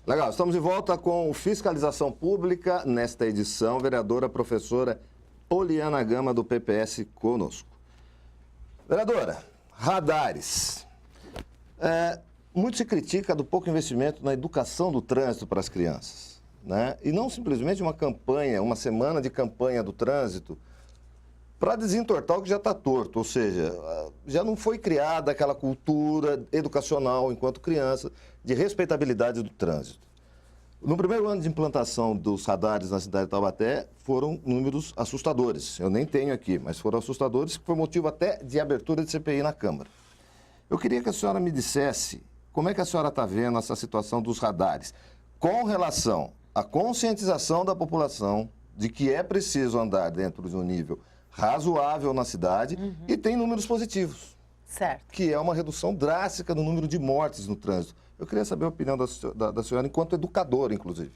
Legal, estamos de volta com Fiscalização Pública, nesta edição, vereadora professora Poliana Gama, do PPS, conosco. Vereadora, radares. Muito se critica do pouco investimento na educação do trânsito para as crianças, né? E não simplesmente uma campanha, uma semana de campanha do trânsito para desentortar o que já está torto, ou seja, já não foi criada aquela cultura educacional enquanto criança de respeitabilidade do trânsito. No primeiro ano de implantação dos radares na cidade de Taubaté, foram números assustadores. Eu nem tenho aqui, mas foram assustadores, que foi motivo até de abertura de CPI na Câmara. Eu queria que a senhora me dissesse como é que a senhora está vendo essa situação dos radares, com relação à conscientização da população de que é preciso andar dentro de um nível razoável na cidade e tem números positivos. Certo. Que é uma redução drástica no número de mortes no trânsito. Eu queria saber a opinião da senhora enquanto educadora, inclusive.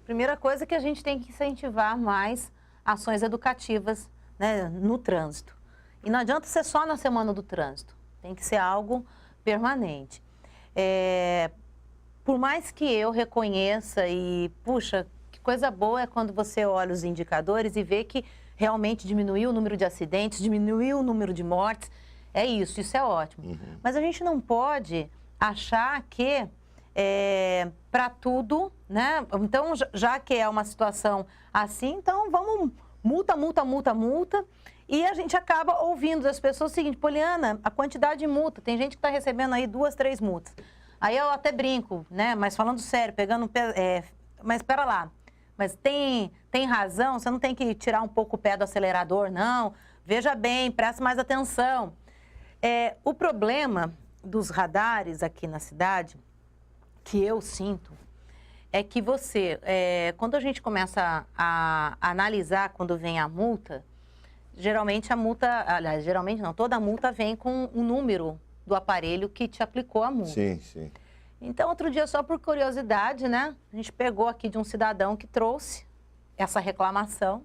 Primeira coisa é que a gente tem que incentivar mais ações educativas, né, no trânsito. E não adianta ser só na semana do trânsito, tem que ser algo permanente. Por mais que eu reconheça e, puxa, que coisa boa é quando você olha os indicadores e vê que realmente diminuiu o número de acidentes, diminuiu o número de mortes, isso é ótimo. Mas a gente não pode achar que para tudo, né? Então, já que é uma situação assim, então vamos multa, e a gente acaba ouvindo das pessoas o seguinte: Poliana, a quantidade de multa, tem gente que está recebendo aí 2, 3 multas. Aí eu até brinco, né? Mas falando sério, mas espera lá, mas tem razão, você não tem que tirar um pouco o pé do acelerador, não. Veja bem, preste mais atenção. O problema dos radares aqui na cidade, que eu sinto, é que quando a gente começa a analisar quando vem a multa, geralmente toda a multa vem com o número do aparelho que te aplicou a multa. Sim, sim. Então, outro dia, só por curiosidade, né, a gente pegou aqui de um cidadão que trouxe essa reclamação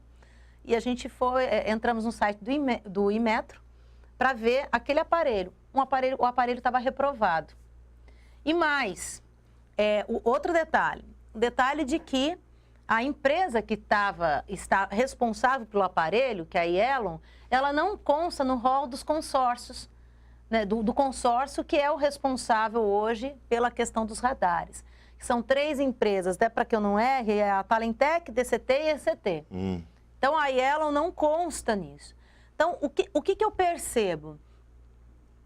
e a gente entramos no site do Imetro para ver aquele aparelho. O aparelho estava reprovado. E mais, outro detalhe, o detalhe de que a empresa que está responsável pelo aparelho, que é a Yellow, ela não consta no rol dos consórcios, né, do consórcio que é o responsável hoje pela questão dos radares. São 3 empresas, até para que eu não erre, é a Talentec, DCT e ECT. Então, a Yellow não consta nisso. Então, o que eu percebo?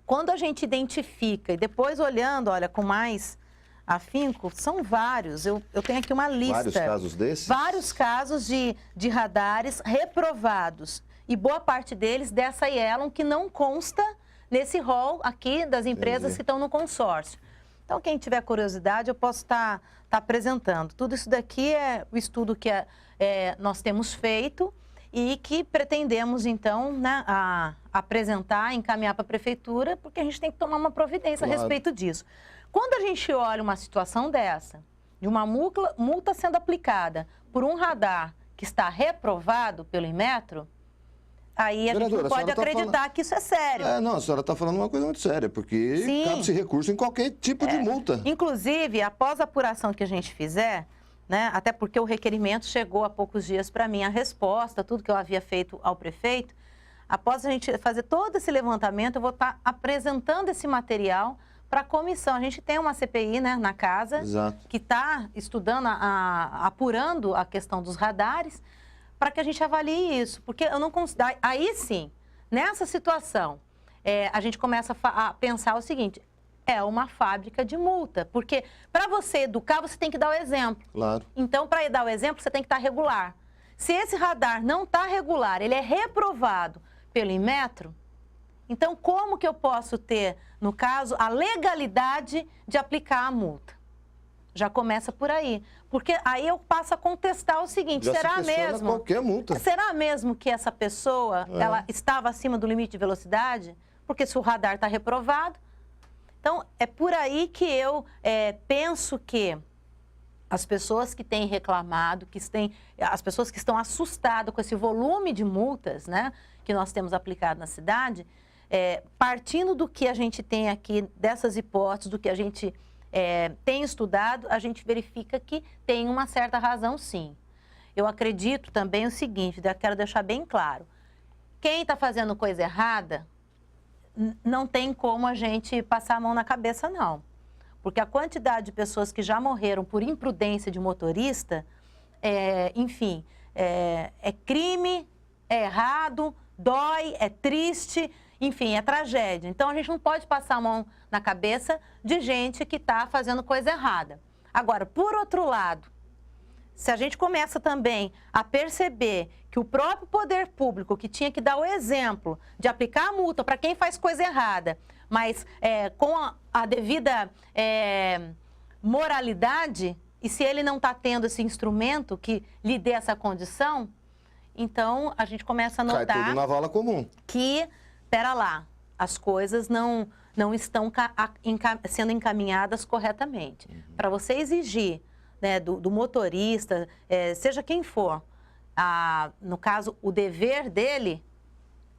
Quando a gente identifica, e depois olhando, olha, com mais afinco, são vários. Eu tenho aqui uma lista. Vários casos desses? Vários casos de radares reprovados. E boa parte deles dessa Yellow que não consta nesse rol aqui das empresas que estão no consórcio. Então, quem tiver curiosidade, eu posso estar apresentando. Tudo isso daqui é o estudo que nós temos feito e que pretendemos, então, né, apresentar, encaminhar para a prefeitura, porque a gente tem que tomar uma providência a respeito disso. Quando a gente olha uma situação dessa, de uma multa sendo aplicada por um radar que está reprovado pelo Imetro, aí a gente não pode acreditar que isso é sério. Não, a senhora está falando uma coisa muito séria, porque cabe-se recurso em qualquer tipo de multa. Inclusive, após a apuração que a gente fizer, né, até porque o requerimento chegou há poucos dias para mim, a resposta, tudo que eu havia feito ao prefeito, após a gente fazer todo esse levantamento, eu vou estar apresentando esse material para a comissão. A gente tem uma CPI, né, na casa, que está estudando, apurando a questão dos radares, para que a gente avalie isso, porque eu não considero... Aí sim, nessa situação, a gente começa a pensar o seguinte: é uma fábrica de multa, porque para você educar, você tem que dar o exemplo. Claro. Então, para dar o exemplo, você tem que estar regular. Se esse radar não está regular, ele é reprovado pelo Imetro, então como que eu posso ter, no caso, a legalidade de aplicar a multa? Já começa por aí. Porque aí eu passo a contestar o seguinte: será mesmo? Qualquer multa. Será mesmo que essa pessoa ela estava acima do limite de velocidade? Porque se o radar está reprovado. Então, é por aí que eu penso que as pessoas que têm reclamado, as pessoas que estão assustadas com esse volume de multas, né, que nós temos aplicado na cidade, partindo do que a gente tem aqui, dessas hipóteses, do que a gente tem estudado, a gente verifica que tem uma certa razão, sim. Eu acredito também o seguinte, quero deixar bem claro, quem está fazendo coisa errada, não tem como a gente passar a mão na cabeça, não. Porque a quantidade de pessoas que já morreram por imprudência de motorista, enfim, é crime, é errado, dói, é triste, enfim, é tragédia. Então, a gente não pode passar a mão na cabeça de gente que está fazendo coisa errada. Agora, por outro lado, se a gente começa também a perceber que o próprio poder público, que tinha que dar o exemplo de aplicar a multa para quem faz coisa errada, mas com a devida moralidade, e se ele não está tendo esse instrumento que lhe dê essa condição, então a gente começa a notar Cai tudo na vala comum. Que, pera lá, as coisas não estão sendo encaminhadas corretamente. Para você exigir, né, do motorista, seja quem for, no caso, o dever dele,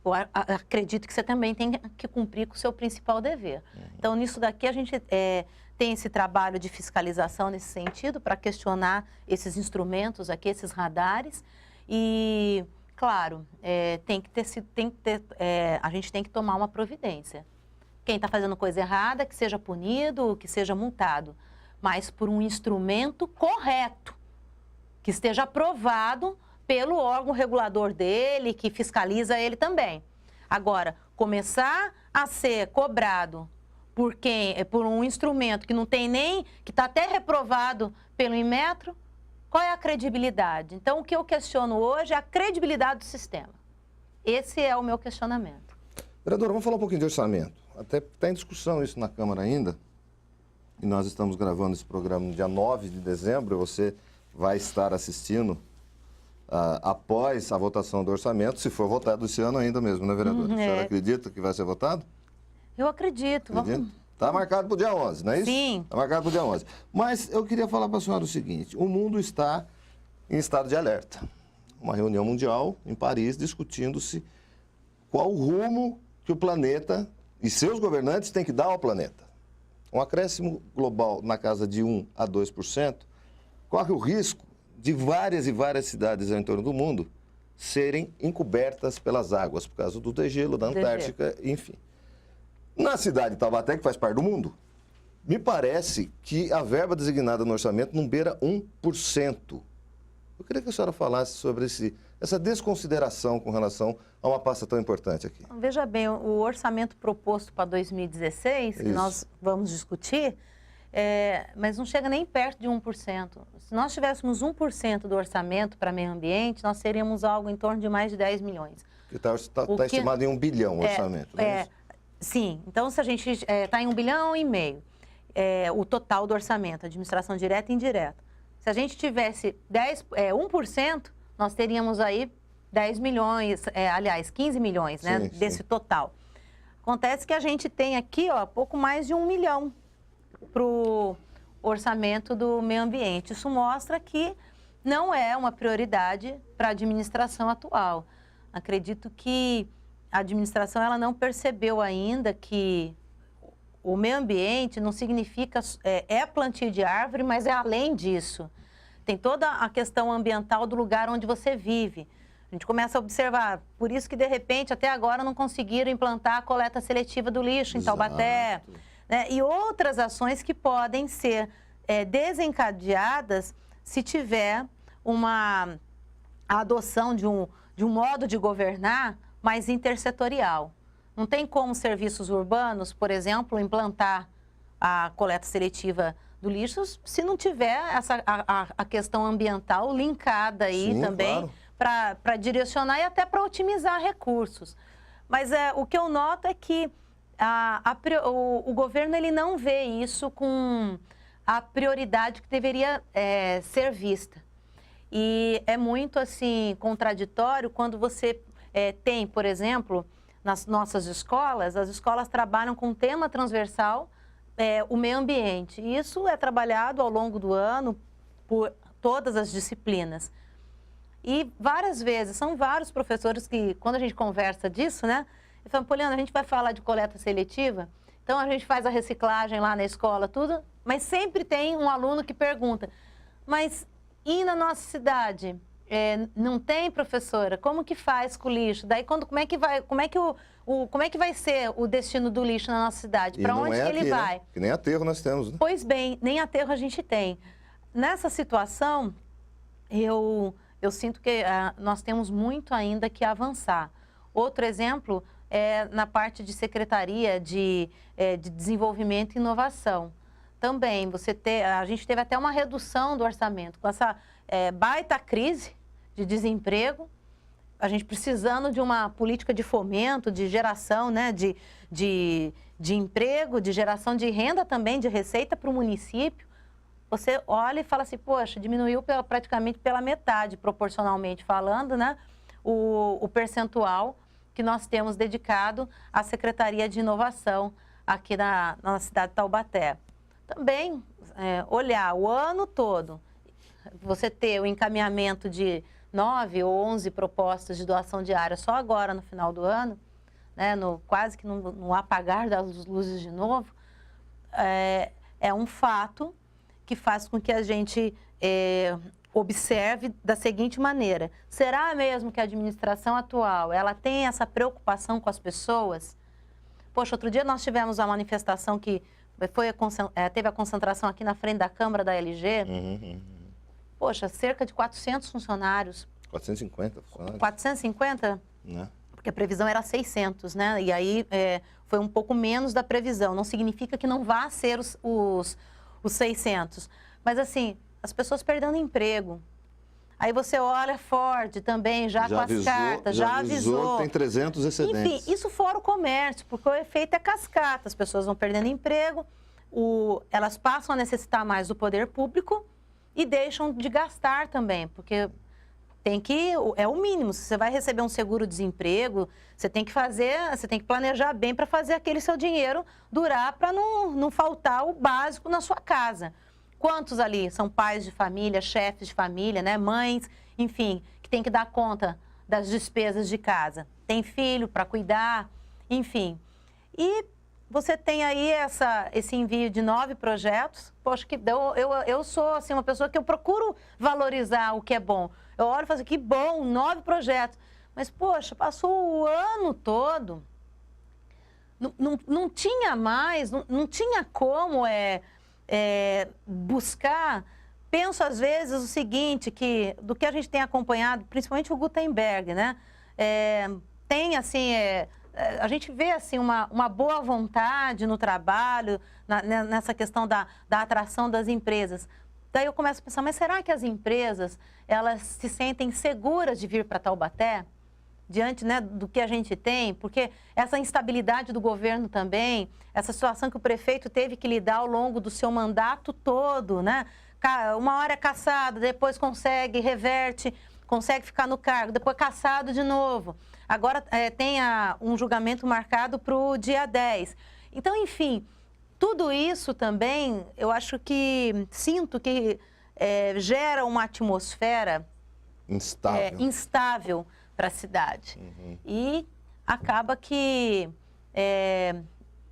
eu acredito que você também tem que cumprir com o seu principal dever. Então, nisso daqui, a gente tem esse trabalho de fiscalização nesse sentido, para questionar esses instrumentos aqui, esses radares. E, claro, a gente tem que tomar uma providência. Quem está fazendo coisa errada, que seja punido, que seja multado, mas por um instrumento correto, que esteja aprovado pelo órgão regulador dele, que fiscaliza ele também. Agora, começar a ser cobrado por um instrumento que não tem nem, que está até reprovado pelo Inmetro, qual é a credibilidade? Então, o que eu questiono hoje é a credibilidade do sistema. Esse é o meu questionamento. Vereadora, vamos falar um pouquinho de orçamento. Até está em discussão isso na Câmara ainda. E nós estamos gravando esse programa no dia 9 de dezembro. Você vai estar assistindo após a votação do orçamento, se for votado esse ano ainda mesmo, né, vereadora? A senhora acredita que vai ser votado? Eu acredito. Está marcado para o dia 11, não é isso? Sim. Está marcado para o dia 11. Mas eu queria falar para a senhora o seguinte: o mundo está em estado de alerta. Uma reunião mundial em Paris discutindo-se qual o rumo que o planeta e seus governantes têm que dar ao planeta. Um acréscimo global na casa de 1 a 2% corre o risco de várias e várias cidades ao entorno do mundo serem encobertas pelas águas, por causa do degelo da Antártica, enfim. Na cidade de Taubaté, que faz parte do mundo, me parece que a verba designada no orçamento não beira 1%. Eu queria que a senhora falasse sobre essa desconsideração com relação a uma pasta tão importante aqui. Veja bem, o orçamento proposto para 2016, que nós vamos discutir, mas não chega nem perto de 1%. Se nós tivéssemos 1% do orçamento para meio ambiente, nós teríamos algo em torno de mais de 10 milhões. Está estimado em 1 bilhão o orçamento, não é isso? Sim, então se a gente está em 1,5 bilhão, o total do orçamento, administração direta e indireta. Se a gente tivesse 1%, nós teríamos aí 10 milhões, aliás, 15 milhões, né, desse total. Acontece que a gente tem aqui, pouco mais de 1 milhão para o orçamento do meio ambiente. Isso mostra que não é uma prioridade para a administração atual. Acredito que a administração ela não percebeu ainda que o meio ambiente não significa plantio de árvore, mas é além disso. Tem toda a questão ambiental do lugar onde você vive. A gente começa a observar, por isso que de repente até agora não conseguiram implantar a coleta seletiva do lixo em Taubaté, né? E outras ações que podem ser desencadeadas se tiver a adoção de um modo de governar mais intersetorial. Não tem como serviços urbanos, por exemplo, implantar a coleta seletiva do lixo se não tiver a questão ambiental linkada aí também, claro, para direcionar e até para otimizar recursos. Mas o que eu noto é que o governo ele não vê isso com a prioridade que deveria ser vista. E é muito assim contraditório quando você tem, por exemplo, nas nossas escolas, as escolas trabalham com tema transversal, o meio ambiente. E isso é trabalhado ao longo do ano por todas as disciplinas. E várias vezes, são vários professores que, quando a gente conversa disso, né, eles falam: Poliana, a gente vai falar de coleta seletiva, Então, a gente faz a reciclagem lá na escola, tudo, mas sempre tem um aluno que pergunta, mas e na nossa cidade? Não tem, professora? Como que faz com o lixo? Daí, como é que vai ser o destino do lixo na nossa cidade? Para onde que ele vai? Né? Que nem aterro nós temos, né? Pois bem, nem aterro a gente tem. Nessa situação, eu sinto que nós temos muito ainda que avançar. Outro exemplo é na parte de Secretaria de Desenvolvimento e Inovação. Também, a gente teve até uma redução do orçamento. Com essa baita crise de desemprego, a gente precisando de uma política de fomento, de geração, né, de emprego, de geração de renda também, de receita para o município. Você olha e fala assim, poxa, diminuiu praticamente pela metade, proporcionalmente falando, né, o percentual que nós temos dedicado à Secretaria de Inovação aqui na cidade de Taubaté. Também, olhar o ano todo, você ter o encaminhamento de 9 ou 11 propostas de doação diária só agora no final do ano, né, quase que no apagar das luzes de novo, é um fato que faz com que a gente observe da seguinte maneira: será mesmo que a administração atual ela tem essa preocupação com as pessoas? Poxa, outro dia nós tivemos uma manifestação que teve a concentração aqui na frente da Câmara da LG. Poxa, cerca de 400 funcionários. 450 funcionários? 450? Né? Porque a previsão era 600, né? E aí foi um pouco menos da previsão. Não significa que não vá ser os 600. Mas assim, as pessoas perdendo emprego. Aí você olha Ford também, já com as cartas, já avisou. Tem 300 excedentes. Enfim, isso fora o comércio, porque o efeito é cascata. As pessoas vão perdendo emprego, elas passam a necessitar mais do poder público e deixam de gastar também, porque é o mínimo. Se você vai receber um seguro-desemprego, você tem que planejar bem para fazer aquele seu dinheiro durar, para não faltar o básico na sua casa. Quantos ali são pais de família, chefes de família, né, mães, enfim, que tem que dar conta das despesas de casa? Tem filho para cuidar, enfim. E você tem aí esse envio de 9 projetos. Poxa, eu sou assim, uma pessoa que eu procuro valorizar o que é bom. Eu olho e falo assim, que bom, 9 projetos. Mas, poxa, passou o ano todo, não tinha mais, não tinha como buscar. Penso às vezes o seguinte, que do que a gente tem acompanhado, principalmente o Gutenberg, né? Tem assim, a gente vê assim uma boa vontade no trabalho, nessa questão da atração das empresas. Daí eu começo a pensar, mas será que as empresas, elas se sentem seguras de vir para Taubaté? Diante, né, do que a gente tem, porque essa instabilidade do governo também, essa situação que o prefeito teve que lidar ao longo do seu mandato todo, né? Uma hora é cassado, depois reverte, consegue ficar no cargo, depois cassado de novo. Agora tem um julgamento marcado para o dia 10. Então, enfim, tudo isso também, eu acho que, sinto que gera uma atmosfera instável para a cidade. E acaba que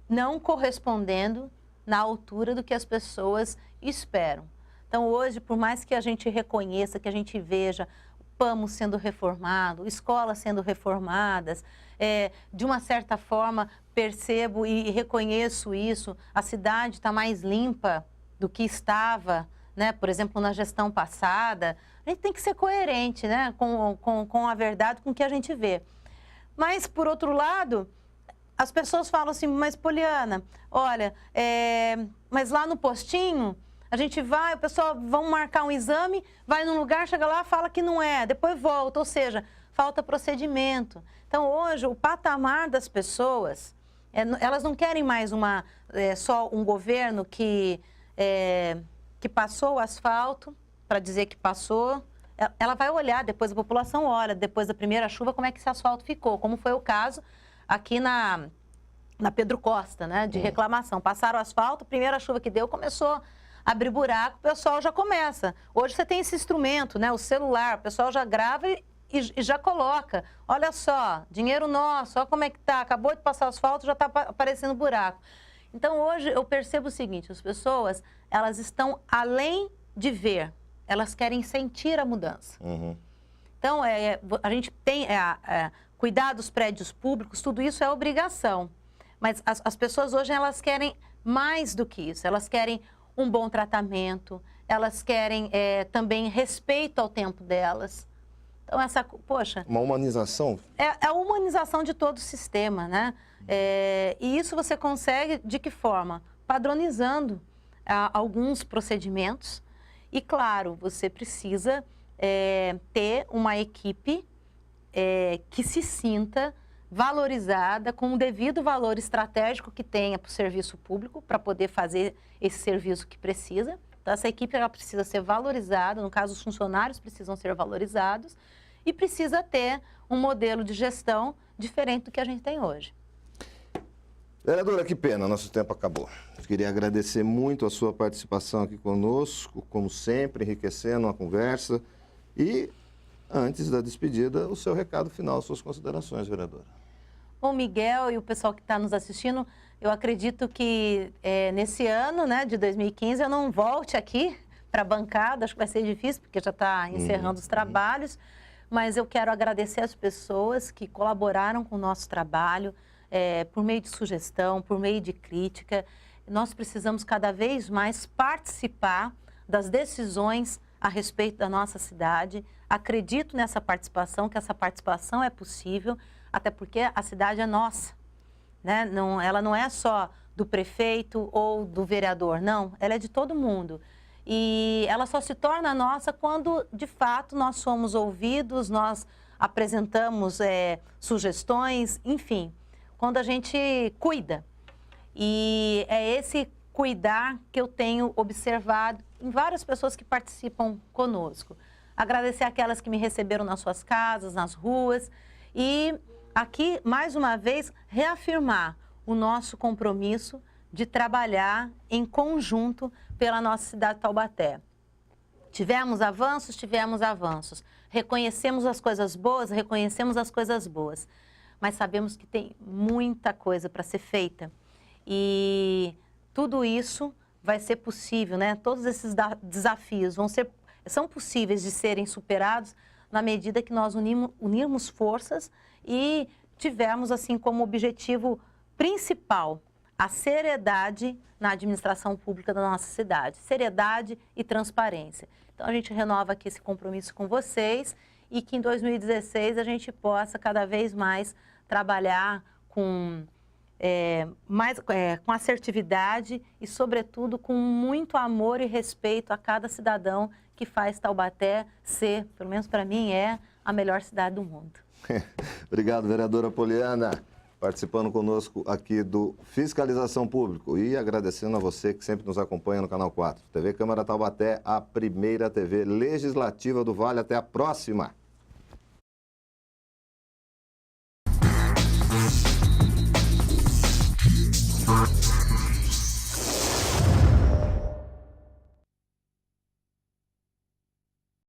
não correspondendo na altura do que as pessoas esperam. Então, hoje, por mais que a gente reconheça, que a gente veja o PAMO sendo reformado, escolas sendo reformadas, de uma certa forma, percebo e reconheço isso, a cidade está mais limpa do que estava, né? Por exemplo, na gestão passada. A gente tem que ser coerente, né, com a verdade, com o que a gente vê. Mas, por outro lado, as pessoas falam assim, mas Poliana, olha, mas lá no postinho, a gente vai, o pessoal vão marcar um exame, vai num lugar, chega lá, fala que não é, depois volta, ou seja, falta procedimento. Então, hoje, o patamar das pessoas, elas não querem mais só um governo que passou o asfalto, para dizer que passou. Ela vai olhar, depois a população olha, depois da primeira chuva, como é que esse asfalto ficou, como foi o caso aqui na Pedro Costa, né, de reclamação. Passaram o asfalto, a primeira chuva que deu começou a abrir buraco, o pessoal já começa. Hoje você tem esse instrumento, né, o celular, o pessoal já grava e já coloca. Olha só, dinheiro nosso, olha como é que tá, acabou de passar o asfalto, já está aparecendo buraco. Então, hoje, eu percebo o seguinte, as pessoas, elas estão além de ver, elas querem sentir a mudança. Então, a gente tem cuidar dos prédios públicos, tudo isso é obrigação. Mas as pessoas hoje, elas querem mais do que isso. Elas querem um bom tratamento, elas querem também respeito ao tempo delas. Então, poxa... Uma humanização? É a humanização de todo o sistema, né? E isso você consegue de que forma? Padronizando alguns procedimentos. E, claro, você precisa ter uma equipe que se sinta valorizada, com o devido valor estratégico que tenha para o serviço público, para poder fazer esse serviço que precisa. Então, essa equipe ela precisa ser valorizada, no caso, os funcionários precisam ser valorizados e precisa ter um modelo de gestão diferente do que a gente tem hoje. Vereadora, que pena, nosso tempo acabou. Queria agradecer muito a sua participação aqui conosco, como sempre, enriquecendo a conversa. E, antes da despedida, o seu recado final, suas considerações, vereadora. Bom, Miguel e o pessoal que está nos assistindo, eu acredito que nesse ano, né, de 2015, eu não volte aqui para a bancada, acho que vai ser difícil, porque já está encerrando os trabalhos, mas eu quero agradecer as pessoas que colaboraram com o nosso trabalho, por meio de sugestão, por meio de crítica. Nós precisamos cada vez mais participar das decisões a respeito da nossa cidade. Acredito nessa participação, que essa participação é possível, até porque a cidade é nossa, né? Ela não é só do prefeito ou do vereador, não, ela é de todo mundo. E ela só se torna nossa quando, de fato, nós somos ouvidos, nós apresentamos sugestões, enfim, quando a gente cuida. E é esse cuidar que eu tenho observado em várias pessoas que participam conosco. Agradecer aquelas que me receberam nas suas casas, nas ruas. E aqui, mais uma vez, reafirmar o nosso compromisso de trabalhar em conjunto pela nossa cidade de Taubaté. Tivemos avanços. Reconhecemos as coisas boas, reconhecemos as coisas boas. Mas sabemos que tem muita coisa para ser feita. E tudo isso vai ser possível, né? Todos esses desafios são possíveis de serem superados na medida que nós unirmos forças e tivermos assim como objetivo principal a seriedade na administração pública da nossa cidade. Seriedade e transparência. Então, a gente renova aqui esse compromisso com vocês e que em 2016 a gente possa cada vez mais trabalhar com com assertividade e, sobretudo, com muito amor e respeito a cada cidadão que faz Taubaté ser, pelo menos para mim, a melhor cidade do mundo. Obrigado, vereadora Poliana, participando conosco aqui do Fiscalização Pública e agradecendo a você que sempre nos acompanha no Canal 4. TV Câmara Taubaté, a primeira TV legislativa do Vale. Até a próxima!